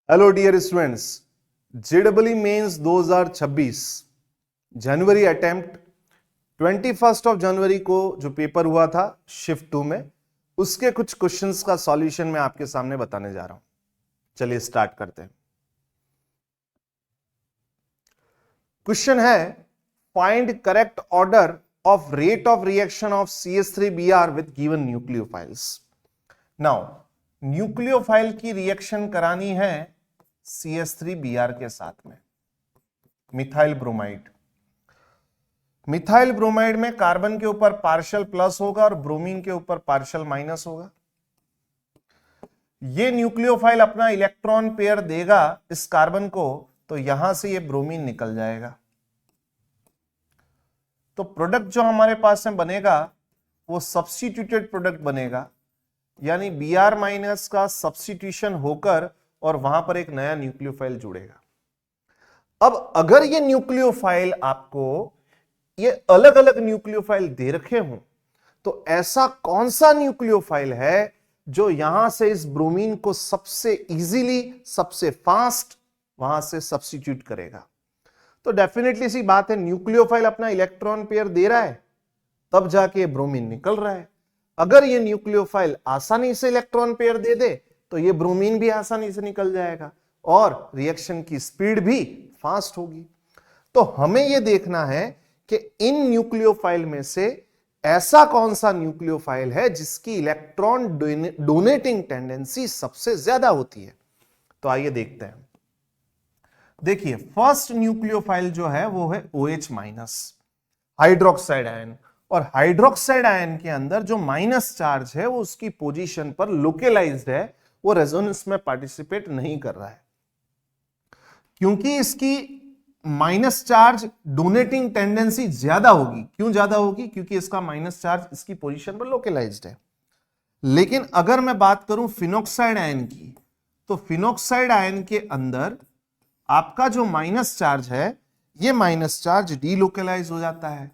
Hello dear students, जेडबलई mains 2026 जनवरी attempt 21 जनवरी को जो paper हुआ था शिफ्ट 2 में, उसके कुछ क्वेश्चंस का सॉल्यूशन मैं आपके सामने बताने जा रहा हूं। चलिए स्टार्ट करते हैं। क्वेश्चन है, find correct order of rate of reaction of CH3Br with given nucleophiles. Now nucleophile की रिएक्शन करानी है CH3Br के साथ में मिथाइल ब्रोमाइड। मिथाइल ब्रोमाइड में कार्बन के ऊपर पार्शियल प्लस होगा और ब्रोमीन के ऊपर पार्शियल माइनस होगा। ये न्यूक्लियोफाइल अपना इलेक्ट्रॉन पेयर देगा इस कार्बन को, तो यहां से ये ब्रोमीन निकल जाएगा। तो प्रोडक्ट जो हमारे पास में बनेगा वो सब्स्टिट्यूटेड प्रोडक्ट बनेगा, यानी Br माइनस का सब्स्टिट्यूशन होकर और वहां पर एक नया न्यूक्लियोफाइल जुड़ेगा। अब अगर ये न्यूक्लियोफाइल आपको ये अलग अलग न्यूक्लियोफाइल दे रखे हों, तो ऐसा कौन सा न्यूक्लियोफाइल है जो यहां से इस ब्रोमीन को सबसे इजीली, सबसे फास्ट वहां से सब्स्टिट्यूट करेगा? तो डेफिनेटली सी बात है, न्यूक्लियोफाइल अपना इलेक्ट्रॉन पेयर दे रहा है तब जाके ब्रोमीन निकल रहा है। अगर ये न्यूक्लियोफाइल आसानी से इलेक्ट्रॉन पेयर दे दे तो ये ब्रोमीन भी आसानी से निकल जाएगा और रिएक्शन की स्पीड भी फास्ट होगी। तो हमें यह देखना है कि इन न्यूक्लियोफाइल में से ऐसा कौन सा न्यूक्लियोफाइल है जिसकी इलेक्ट्रॉन डोनेटिंग टेंडेंसी सबसे ज्यादा होती है। तो आइए देखते हैं। देखिए, फर्स्ट न्यूक्लियोफाइल जो है वो है OH माइनस, हाइड्रोक्साइड आयन। और हाइड्रोक्साइड आयन के अंदर जो माइनस चार्ज है वो उसकी पोजीशन पर लोकेलाइज्ड है, वो रेजोनेंस में पार्टिसिपेट नहीं कर रहा है क्योंकि इसकी माइनस चार्ज डोनेटिंग टेंडेंसी ज्यादा होगी। क्यों ज्यादा होगी? क्योंकि इसका माइनस चार्ज इसकी पोजीशन पर लोकेलाइज्ड है। लेकिन अगर मैं बात करूं फिनोक्साइड आयन की, तो फिनोक्साइड आयन के अंदर आपका जो माइनस चार्ज है, ये माइनस चार्ज डीलोकेलाइज हो जाता है।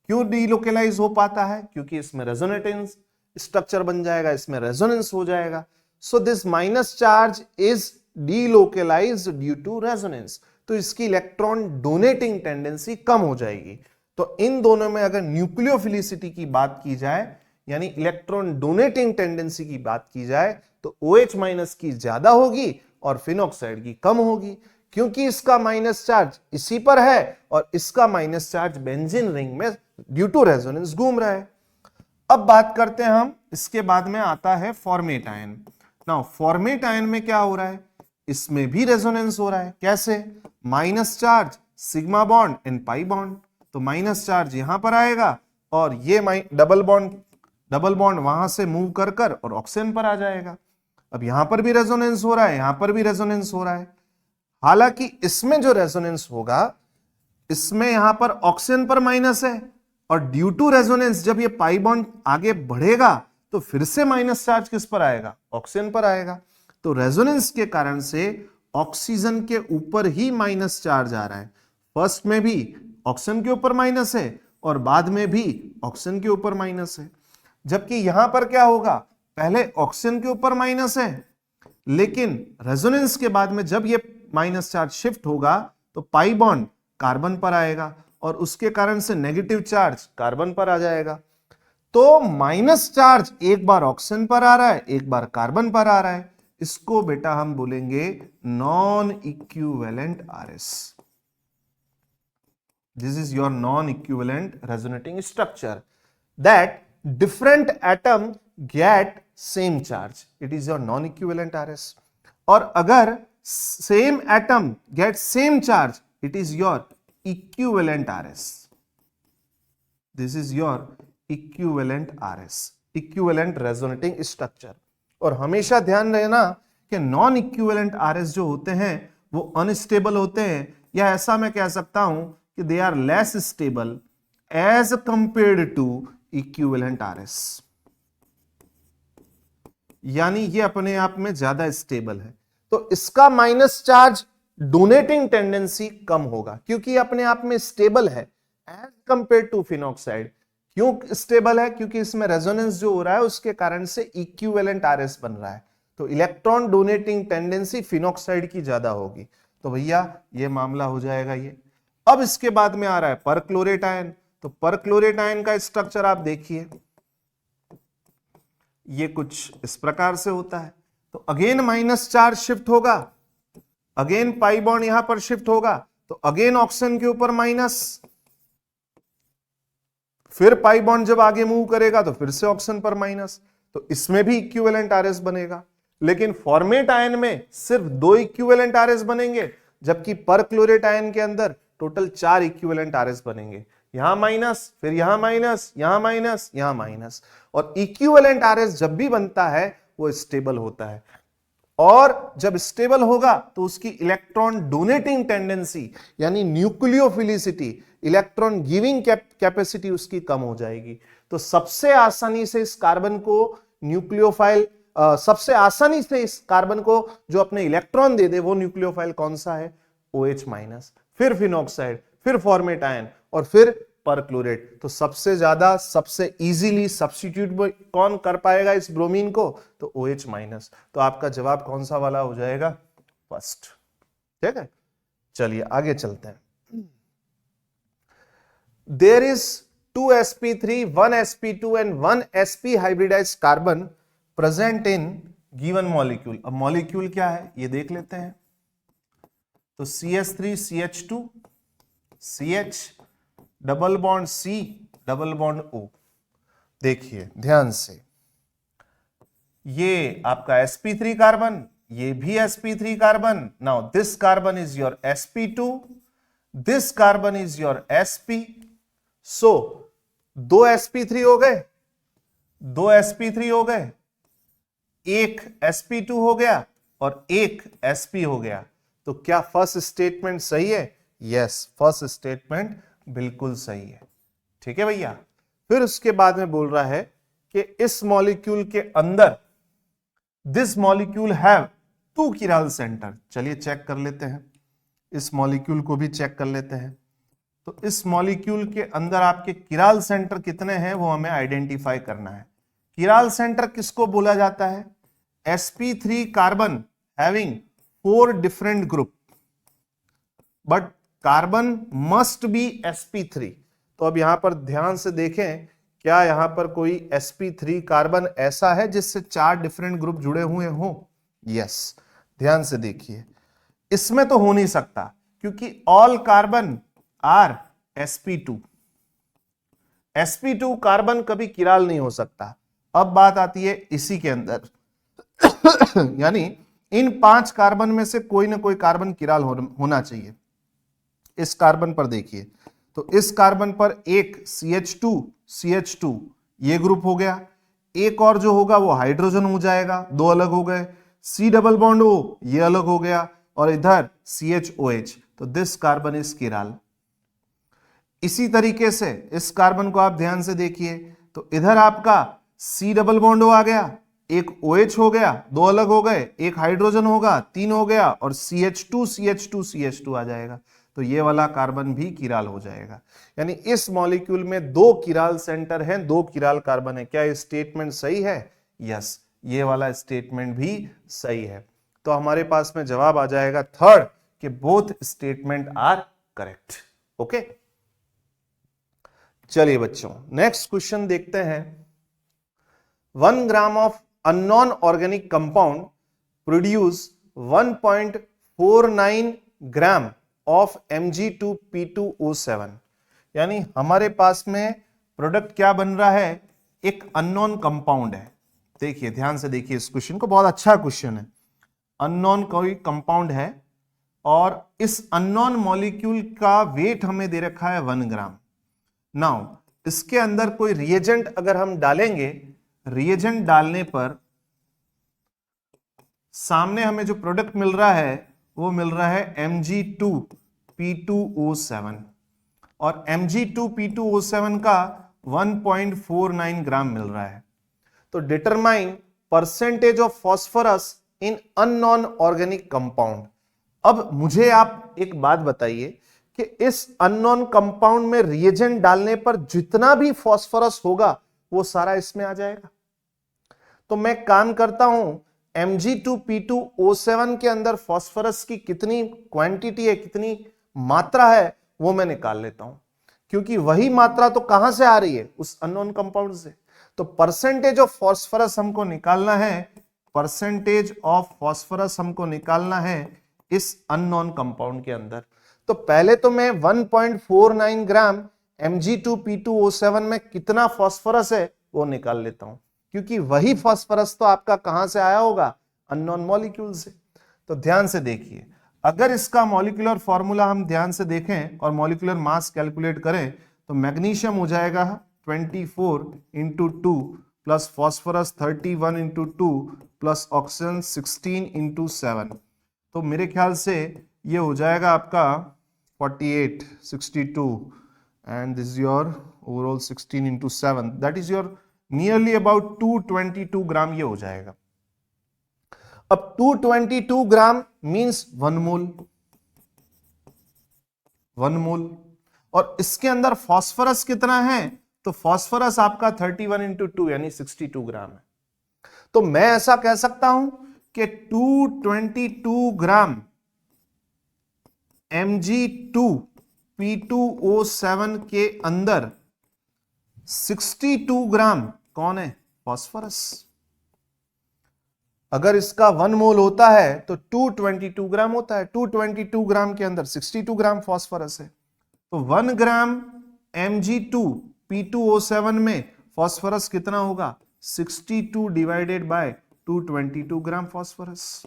क्यों डीलोकेलाइज हो पाता है? क्योंकि इसमें रेजोनेटेंस स्ट्रक्चर बन जाएगा, इसमें रेजोनेंस हो जाएगा। So this minus charge is delocalised due to resonance, तो इसकी इलेक्ट्रॉन डोनेटिंग टेंडेंसी कम हो जाएगी। तो इन दोनों में अगर न्यूक्लियोफिलिसिटी की बात की जाए, यानी इलेक्ट्रॉन डोनेटिंग टेंडेंसी की बात की जाए, तो OH माइनस की ज्यादा होगी और फिनोक्साइड की कम होगी, क्योंकि इसका माइनस चार्ज इसी पर है और इसका माइनस चार्ज बेंजीन रिंग में ड्यू टू रेजोनेंस घूम रहा है। अब बात करते हैं हम, इसके बाद में आता है format ion. Now format ion में क्या हो रहा है? इसमें भी रेजोनेंस हो रहा है। कैसे? Minus charge sigma bond and pi bond, तो माइनस चार्ज यहां पर आएगा और ये डबल बॉन्ड वहां से मूव कर और ऑक्सीजन पर आ जाएगा। अब यहां पर भी रेजोनेंस हो रहा है, यहां पर भी रेजोनेंस हो रहा है। हालांकि इसमें जो रेजोनेंस होगा, इसमें यहां पर ऑक्सीजन पर माइनस है और ड्यू टू रेजोनेंस जब ये पाई बॉन्ड आगे बढ़ेगा तो फिर से माइनस चार्ज किस पर आएगा? ऑक्सीजन पर आएगा। तो रेजोनेंस के कारण से ऑक्सीजन के ऊपर ही माइनस चार्ज आ रहा है। फर्स्ट में भी ऑक्सीजन के ऊपर माइनस है और बाद में भी ऑक्सीजन के ऊपर माइनस है। जबकि यहां पर क्या होगा? पहले ऑक्सीजन के ऊपर माइनस है, लेकिन रेजोनेंस के बाद में जब ये माइनस चार्ज शिफ्ट होगा तो पाई बॉन्ड कार्बन पर आएगा और उसके कारण से नेगेटिव चार्ज कार्बन पर आ जाएगा। तो माइनस चार्ज एक बार ऑक्सीजन पर आ रहा है, एक बार कार्बन पर आ रहा है। इसको बेटा हम बोलेंगे non equivalent RS। This is your non equivalent resonating structure that different atom get same charge. It is your non equivalent RS। और अगर same atom get same charge, it is your equivalent RS। This is your equivalent RS, equivalent resonating structure. और हमेशा ध्यान रहना कि non equivalent RS जो होते हैं वो अनस्टेबल होते हैं, या ऐसा मैं कह सकता हूं कि they are less stable as compared to equivalent RS, यानी ये अपने आप में ज्यादा स्टेबल है। तो इसका माइनस चार्ज डोनेटिंग टेंडेंसी कम होगा क्योंकि अपने आप में स्टेबल है एज कंपेयर टू फिनोक्साइड। क्यों स्टेबल है? क्योंकि इसमें रेजोनेंस जो हो रहा है उसके कारण से इक्विवेलेंट RS बन रहा है। तो इलेक्ट्रॉन डोनेटिंग टेंडेंसी फिनॉक्साइड की ज्यादा होगी। तो भैया ये मामला हो जाएगा ये। अब इसके बाद में आ रहा है परक्लोरेट आयन। तो परक्लोरेट आयन का स्ट्रक्चर आप देखिए, ये कुछ इस प्रकार से होता है। तो अगेन माइनस चार्ज शिफ्ट होगा, अगेन पाई बॉन्ड यहां पर शिफ्ट होगा, तो अगेन ऑक्सीजन के ऊपर माइनस, फिर पाई बॉन्ड जब आगे मूव करेगा तो फिर से ऑक्सीजन पर माइनस। तो इसमें भी इक्विवेलेंट आरएस बनेगा, लेकिन फॉर्मेट आयन में सिर्फ 2 इक्विवेलेंट आरएस बनेंगे, जबकि परक्लोरेट आयन के अंदर टोटल 4 इक्विवेलेंट आरएस बनेंगे। यहां माइनस, फिर यहां माइनस, यहां माइनस, यहां माइनस। और इक्विवेलेंट आरएस जब भी बनता है वो स्टेबल होता है, और जब स्टेबल होगा तो उसकी इलेक्ट्रॉन डोनेटिंग टेंडेंसी यानी न्यूक्लियोफिलिसिटी, इलेक्ट्रॉन गिविंग कैपेसिटी उसकी कम हो जाएगी। तो सबसे आसानी से इस कार्बन को न्यूक्लियोफाइल, सबसे आसानी से इस कार्बन को जो अपने इलेक्ट्रॉन दे दे वो न्यूक्लियोफाइल कौन सा है? OH माइनस, फिर फिनॉक्साइड, फिर फॉर्मेट आयन और फिर परक्लोरेट। तो सबसे ज्यादा, सबसे इजीली सब्स्टिट्यूट कौन कर पाएगा इस ब्रोमीन को? तो OH माइनस। तो आपका जवाब कौन सा वाला हो जाएगा? फर्स्ट। ठीक है, चलिए आगे चलते हैं। There is 2 sp3, 1 sp2 and 1 sp hybridized carbon present in given molecule। अब मॉलिक्यूल क्या है ये देख लेते हैं। तो CH3 CH2 CH double bond C double bond O। देखिए ध्यान से, ये आपका sp3 कार्बन, ये भी sp3 carbon. Now this carbon is your sp2, this carbon is your sp। So 2 sp3 हो गए, 2 sp3 हो गए, एक sp2 हो गया और एक sp हो गया। तो क्या फर्स्ट स्टेटमेंट सही है? यस, फर्स्ट स्टेटमेंट बिल्कुल सही है। ठीक है भैया। फिर उसके बाद में बोल रहा है कि इस मॉलिक्यूल के अंदर दिस मॉलिक्यूल हैव 2 किराल सेंटर। चलिए चेक कर लेते हैं, इस मॉलिक्यूल को भी चेक कर लेते हैं। तो इस मॉलिक्यूल के अंदर आपके किराल सेंटर कितने हैं वो हमें आइडेंटिफाई करना है। किराल सेंटर किसको बोला जाता है? sp3 carbon having 4 different group, but carbon must be sp3। तो अब यहां पर ध्यान से देखें, क्या यहां पर कोई sp3 कार्बन ऐसा है जिससे 4 डिफरेंट ग्रुप जुड़े हुए हों? यस, ध्यान से देखिए, इसमें तो हो नहीं सकता क्योंकि all carbon are sp2। sp2 carbon कभी किराल नहीं हो सकता। अब बात आती है इसी के अंदर यानी इन 5 कार्बन में से कोई ना कोई कार्बन किराल होना चाहिए। इस कार्बन पर देखिए, तो इस कार्बन पर एक CH2 CH2 ये ग्रुप हो गया, एक और जो होगा वो हाइड्रोजन हो जाएगा, 2 अलग हो गए। C डबल बॉन्ड O ये अलग हो गया, और इधर CHOH। तो दिस कार्बन इज किराल। इसी तरीके से इस कार्बन को आप ध्यान से देखिए, तो इधर आपका C डबल बॉन्ड O आ गया, एक OH हो गया, 2 अलग हो गए, एक हाइड्रोजन होगा, 3 हो गया, और CH2 CH2 CH2 आ जाएगा। तो ये वाला कार्बन भी किराल हो जाएगा। यानी इस मॉलिक्यूल में 2 किराल सेंटर हैं, 2 किराल कार्बन है। क्या ये स्टेटमेंट सही है? यस, ये वाला स्टेटमेंट भी सही है। तो हमारे पास में जवाब आ जाएगा थर्ड, कि both statement are correct. Okay, चलिए बच्चों नेक्स्ट क्वेश्चन देखते हैं। 1 gram of unknown organic compound produce 1.49 gram of Mg2P2O7। यानी हमारे पास में प्रोडक्ट क्या बन रहा है? एक अननोन कंपाउंड है। देखिए ध्यान से देखिए इस क्वेश्चन को, बहुत अच्छा क्वेश्चन है। अननोन कोई कंपाउंड है और इस अननोन मॉलिक्यूल का वेट हमें दे रखा है 1 ग्राम। नाउ इसके अंदर कोई रिएजेंट अगर हम डालेंगे, रिएजेंट डालने पर सामने हमें जो प्रोडक्ट मिल रहा है वो मिल रहा है Mg2P2O7, और Mg2P2O7 का 1.49 ग्राम मिल रहा है। तो determine percentage of phosphorus in unknown organic compound. अब मुझे आप एक बात बताइए कि इस अननोन कंपाउंड में रिएजेंट डालने पर जितना भी फास्फोरस होगा वो सारा इसमें आ जाएगा। तो मैं काम करता हूं, Mg2P2O7 के अंदर फास्फोरस की कितनी क्वांटिटी है, कितनी मात्रा है, वो मैं निकाल लेता हूं, क्योंकि वही मात्रा तो कहां से आ रही है, उस अननोन कंपाउंड से। तो परसेंटेज ऑफ फास्फोरस हमको निकालना है, परसेंटेज ऑफ फास्फोरस हमको निकालना है इस अननोन कंपाउंड के अंदर। तो पहले तो मैं 1.49 ग्राम Mg2P2O7 में कितना फास्फोरस है वो निकाल लेता हूं, क्योंकि वही फास्फोरस तो आपका कहां से आया होगा, अननोन मॉलिक्यूल से। तो ध्यान से देखिए, अगर इसका मॉलिक्यूलर फॉर्मूला हम ध्यान से देखें और मॉलिक्यूलर मास कैलकुलेट करें तो मैग्नीशियम हो जाएगा 24 into 2 plus phosphorus 31 into 2 plus oxygen 16 into 7। तो मेरे ख्याल से ये हो जाएगा आपका 48, 62 and this is your overall 16 into 7, that is your nearly about 222 ग्राम ये हो जाएगा। अब 222 ग्राम मींस 1 मोल, और इसके अंदर फास्फोरस कितना है, तो फास्फोरस आपका 31 इंटू 2 यानी 62 ग्राम है। तो मैं ऐसा कह सकता हूं कि 222 ग्राम Mg2P2O7 के अंदर 62 ग्राम कौन है, फास्फोरस। अगर इसका 1 मोल होता है तो 222 ग्राम होता है, 222 ग्राम के अंदर 62 ग्राम फास्फोरस है। तो 1 ग्राम Mg2P2O7 में फास्फोरस कितना होगा, 62 डिवाइडेड बाय 222 ग्राम फास्फोरस।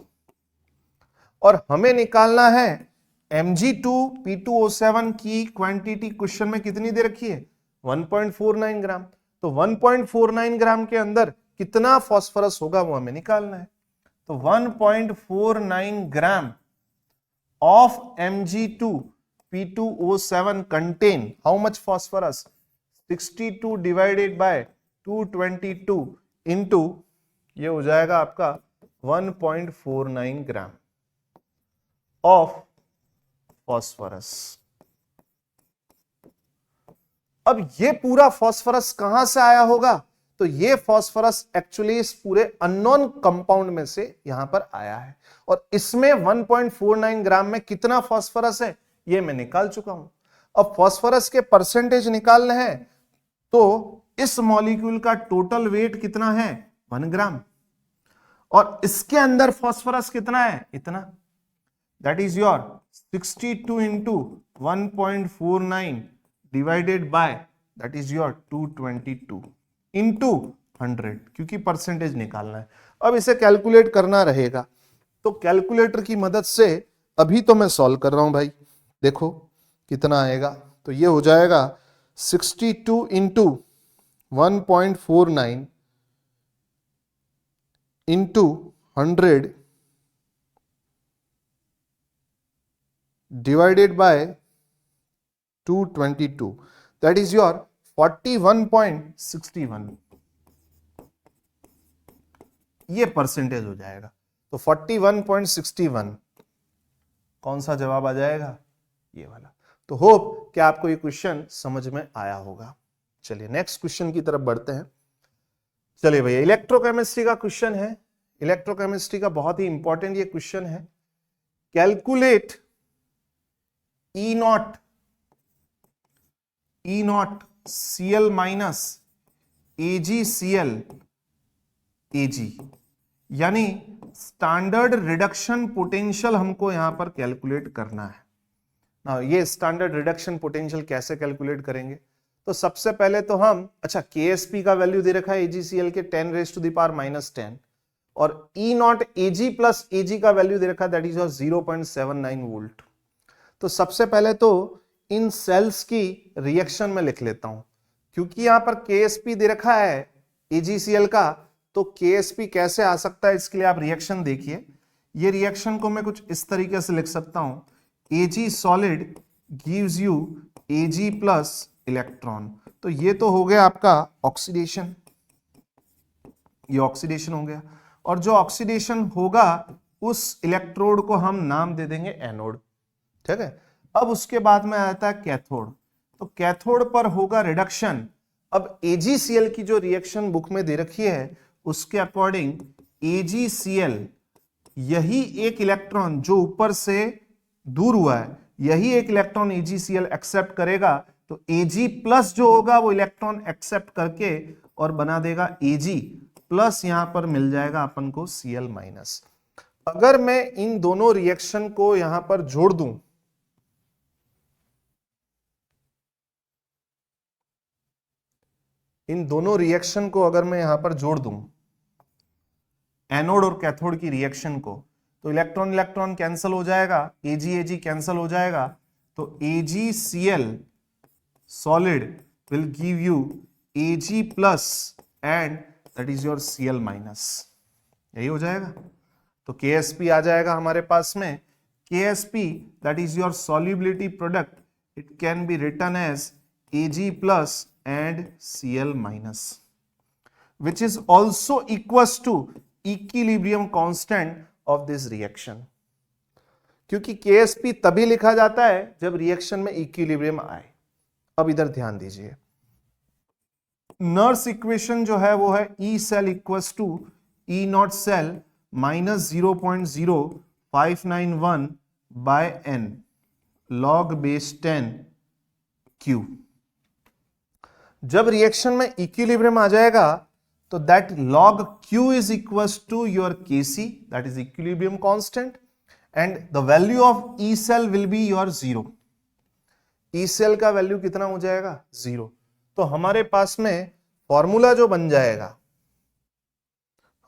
और हमें निकालना है Mg2P2O7 की क्वांटिटी, क्वेश्चन में कितनी दे रखी है, 1.49 ग्राम। तो 1.49 ग्राम के अंदर कितना फास्फोरस होगा वो हमें निकालना है। तो 1.49 gram of Mg2P2O7 contain how much phosphorus, 62 divided by 222 into ये हो जाएगा आपका 1.49 ग्राम ऑफ फास्फोरस। अब ये पूरा फास्फोरस कहां से आया होगा, तो ये फास्फोरस एक्चुअली इस पूरे अननोन कंपाउंड में से यहां पर आया है, और इसमें 1.49 ग्राम में कितना फास्फोरस है ये मैं निकाल चुका हूं। अब फास्फोरस के परसेंटेज निकालने हैं, तो इस मॉलिक्यूल का टोटल वेट कितना है, 1 ग्राम, और इसके अंदर फास्फोरस कितना है, इतना, that is your 62 into 1.49 divided by that is your 222 into 100, क्योंकि परसेंटेज निकालना है। अब इसे कैलकुलेट करना रहेगा, तो कैलकुलेटर की मदद से अभी तो मैं सॉल्व कर रहा हूं भाई, देखो कितना आएगा। तो ये हो जाएगा 62 into 1.49 into 100 divided by 222, that is your 41.61, ये परसेंटेज हो जाएगा। तो 41.61 कौन सा जवाब आ जाएगा, ये वाला। तो होप कि आपको ये क्वेश्चन समझ में आया होगा। चलिए नेक्स्ट क्वेश्चन की तरफ बढ़ते हैं। चलिए भैया, इलेक्ट्रोकेमिस्ट्री का क्वेश्चन है। इलेक्ट्रोकेमिस्ट्री का बहुत ही इंपॉर्टेंट ये क्वेश्चन है। Calculate E not Cl minus AgCl Ag, यानी स्टैंडर्ड रिडक्शन पोटेंशियल हमको यहां पर कैलकुलेट करना है ना। ये स्टैंडर्ड रिडक्शन पोटेंशियल कैसे कैलकुलेट करेंगे, तो सबसे पहले तो हम, अच्छा KSP का वैल्यू दे रखा है AgCl के 10⁻⁻10, और E not Ag plus Ag का वैल्यू दे रखा है दैट इज 0.79 वोल्ट। तो सबसे पहले तो इन सेल्स की रिएक्शन में लिख लेता हूं, क्योंकि यहां पर KSP दे रखा है AgCl का, तो KSP कैसे आ सकता है, इसके लिए आप रिएक्शन देखिए। ये रिएक्शन को मैं कुछ इस तरीके से लिख सकता हूं, Ag solid gives you Ag plus electron. तो ये तो हो गया आपका ऑक्सीडेशन, ये ऑक्सीडेशन हो गया, और जो ऑक्सीडेशन होगा उस इलेक्ट्रोड को हम नाम दे देंगे एनोड, ठीक है। अब उसके बाद में आता है कैथोड, तो कैथोड पर होगा रिडक्शन। अब AgCl की जो रिएक्शन बुक में दे रखी है उसके अकॉर्डिंग AgCl, यही एक इलेक्ट्रॉन जो ऊपर से दूर हुआ है, यही एक इलेक्ट्रॉन AgCl एक्सेप्ट करेगा, तो Ag प्लस जो होगा वो इलेक्ट्रॉन एक्सेप्ट करके और बना देगा Ag प्लस, यहां पर मिल जाएगा अपन को Cl माइनस। अगर मैं इन दोनों रिएक्शन को यहां पर जोड़ दूं, इन दोनों रिएक्शन को अगर मैं यहां पर जोड़ दूं, एनोड और कैथोड की रिएक्शन को, तो इलेक्ट्रॉन इलेक्ट्रॉन कैंसिल हो जाएगा, Ag कैंसिल हो जाएगा, तो AgCl solid will give you Ag plus and that is your Cl minus, यही हो जाएगा। तो KSP आ जाएगा हमारे पास में, KSP that is your solubility product, it can be written as Ag plus and Cl minus, which is also equals to equilibrium constant of this reaction, क्योंकि KSP तभी लिखा जाता है जब रिएक्शन में इक्विलिब्रियम आए। अब इधर ध्यान दीजिए, नर्स इक्वेशन जो है वो है E cell equals to E not cell minus 0.0591 by n log base 10 Q। जब रिएक्शन में इक्विलिब्रियम आ जाएगा तो that log Q is equals to your Kc, that is equilibrium constant, and the value of E cell will be your 0। E cell का value कितना हो जाएगा? 0। तो हमारे पास में फॉर्मूला जो बन जाएगा,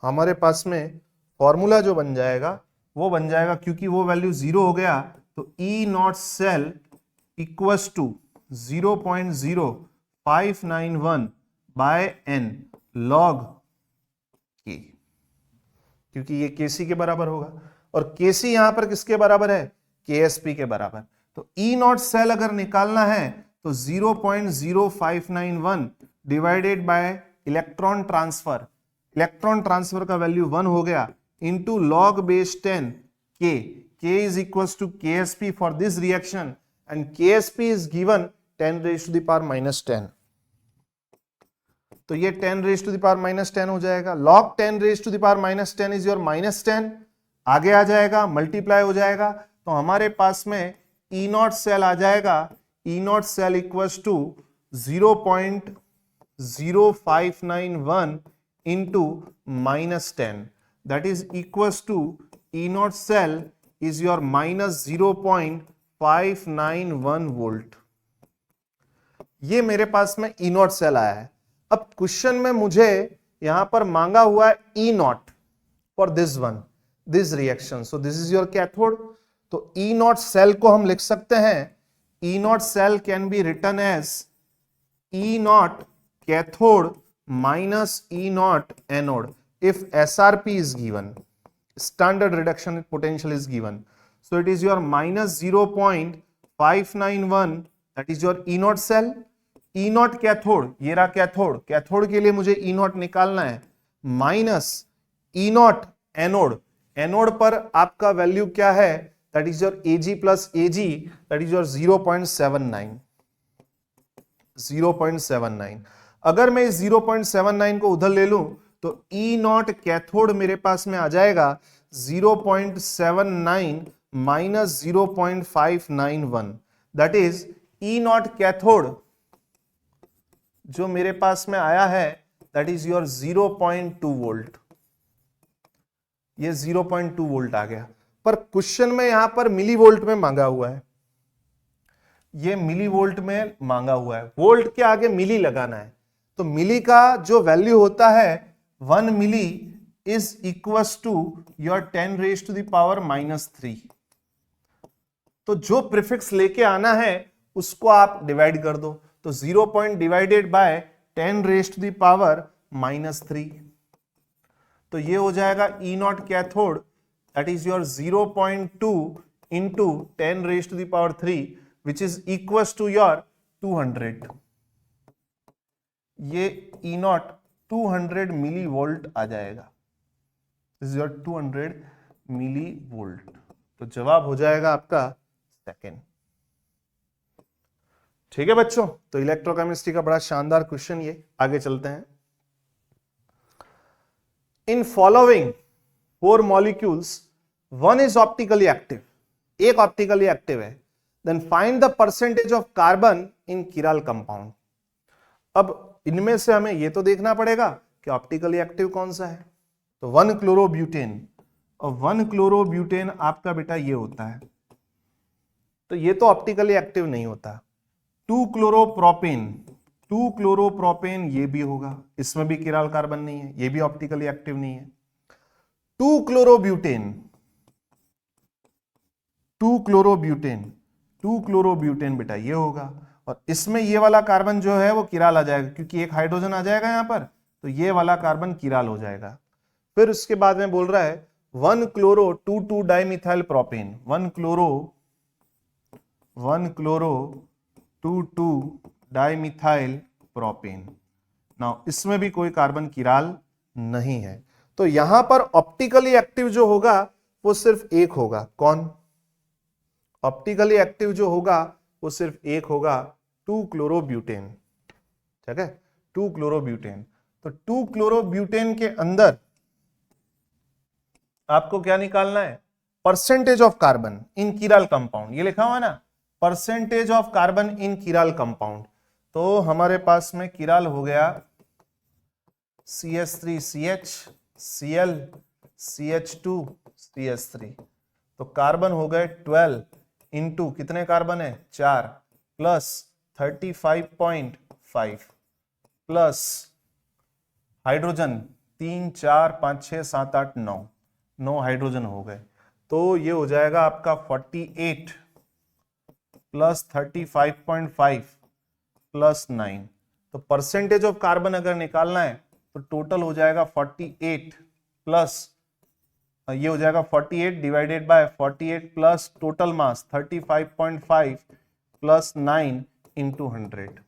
हमारे पास में फॉर्मूला जो बन जाएगा वो बन जाएगा, क्योंकि वो वैल्यू 0 हो गया, तो E not cell equals to 0.0591 by n log K, क्योंकि ये Kc के बराबर होगा, और Kc यहां पर किसके बराबर है? KSP के बराबर। तो E नॉट सेल अगर निकालना है तो 0.0591 divided by electron transfer, electron transfer का वैल्यू 1 हो गया, into log base 10 K, K is equals to KSP for this reaction and KSP is given 10 raised to the power minus 10। तो ये 10 raised to the power minus 10 हो जाएगा, log 10 raised to the power minus 10 is your minus 10, आगे आ जाएगा, multiply हो जाएगा, तो हमारे पास में E नॉट सेल आ जाएगा, E not cell equals to 0.0591 into minus 10, that is equals to E naught cell is your minus 0.591 volt। ये मेरे पास में E naught cell आया है। अब क्वेश्चन में मुझे यहां पर मांगा हुआ है E naught for this one, this reaction, so this is your cathode। तो E naught cell को हम लिख सकते हैं, E naught cell can be written as E naught cathode minus E naught anode if SRP is given, standard reduction potential is given, so it is your minus 0.591, that is your E naught cell। E naught cathode, ये रहा cathode, cathode के लिए मुझे E naught निकालना है, minus E naught anode, anode पर आपका value क्या है? that is your Ag plus Ag, that is your 0.79, 0.79। अगर मैं इस 0.79 को उधर ले लूं तो E नॉट कैथोड मेरे पास में आ जाएगा 0.79 minus 0.591, that is E not cathode जो मेरे पास में आया है दैट इज योर 0.2 वोल्ट, ये 0.2 वोल्ट आ गया, पर क्वेश्चन में यहां पर मिली वोल्ट में मांगा हुआ है, ये मिली वोल्ट में मांगा हुआ है, वोल्ट के आगे मिली लगाना है, तो मिली का जो वैल्यू होता है 1 milli is equals to your 10 raise to the power minus 3। तो जो प्रीफिक्स लेके आना है उसको आप डिवाइड कर दो, तो 0 point divided by 10 raise to the power minus 3, तो ये हो जाएगा E not cathode that is your 0.2 into 10 raise to the power 3 which is equals to your 200। ये E नॉट 200 मिली वोल्ट आ जाएगा, this is your 200 millivolt. तो जवाब हो जाएगा आपका सेकेंड। ठीक है बच्चों, तो इलेक्ट्रोकेमिस्ट्री का बड़ा शानदार क्वेश्चन ये। आगे चलते हैं। In following 4 molecules, one is optically active, एक ऑप्टिकली एक्टिव है, then find the percentage of carbon in chiral compound. अब इनमें से हमें ये तो देखना पड़ेगा कि ऑप्टिकली एक्टिव कौन सा है। तो 1 क्लोरोब्यूटेन, और 1 क्लोरोब्यूटेन आपका बेटा ये होता है, तो ये तो ऑप्टिकली एक्टिव नहीं होता। 2 क्लोरोप्रोपेन, 2 क्लोरोप्रोपेन ये भी होगा, इसमें भी किराल कार्बन नहीं है, ये भी ऑप्टिकली एक्टिव नहीं है। 2 क्लोरोब्यूटेन, 2 क्लोरोब्यूटेन, 2 क्लोरोब्यूटेन बेटा ये होगा, और इसमें ये वाला कार्बन जो है वो किराल आ जाएगा, क्योंकि एक हाइड्रोजन आ जाएगा यहां पर, तो ये वाला कार्बन किराल हो जाएगा। फिर उसके बाद में बोल रहा है 1 chloro 2,2 dimethyl propane, 1 chloro 2,2 dimethyl propane. Now इसमें भी कोई कार्बन किराल नहीं है, तो यहां पर ऑप्टिकली एक्टिव जो होगा वो सिर्फ एक होगा। कौन? ऑप्टिकली एक्टिव जो होगा वो सिर्फ एक होगा, 2 क्लोरोब्यूटेन। ठीक है, 2 क्लोरोब्यूटेन। तो 2 क्लोरोब्यूटेन के अंदर आपको क्या निकालना है? Percentage of carbon in chiral compound, ये लिखा हुआ है ना, percentage of carbon in chiral compound. तो हमारे पास में किराल हो गया CH3CH, Cl, CH2, CH3, तो कार्बन हो गए 12 इंटू कितने कार्बन है? 4 प्लस 35.5 प्लस हाइड्रोजन 3, 4, 5, 6, 7, 8, 9 हाइड्रोजन हो गए, तो ये हो जाएगा आपका 48 प्लस 35.5 प्लस 9। तो परसेंटेज ऑफ कार्बन अगर निकालना है तो टोटल हो जाएगा 48 प्लस, ये हो जाएगा 48 divided by 48 plus total mass 35.5 plus 9 into 100,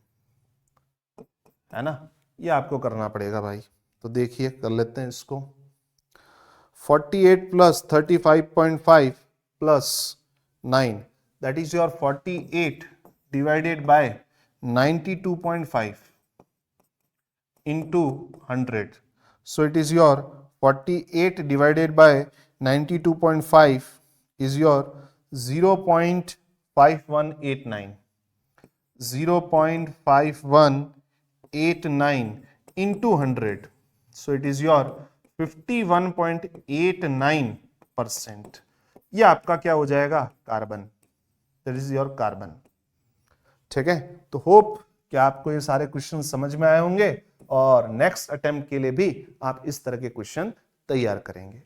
है ना। ये आपको करना पड़ेगा भाई, तो देखिए कर लेते हैं इसको। 48 plus 35.5 plus 9, that is your 48 divided by 92.5 into 100, so it is your 48 divided by 92.5 is your 0.5189, 0.5189 into 100, so it is your 51.89%। ये आपका क्या हो जाएगा? Carbon, that is your carbon. ठीक है, तो होप कि आपको ये सारे क्वेश्चन समझ में आए होंगे और नेक्स्ट अटेम्प्ट के लिए भी आप इस तरह के क्वेश्चन तैयार करेंगे।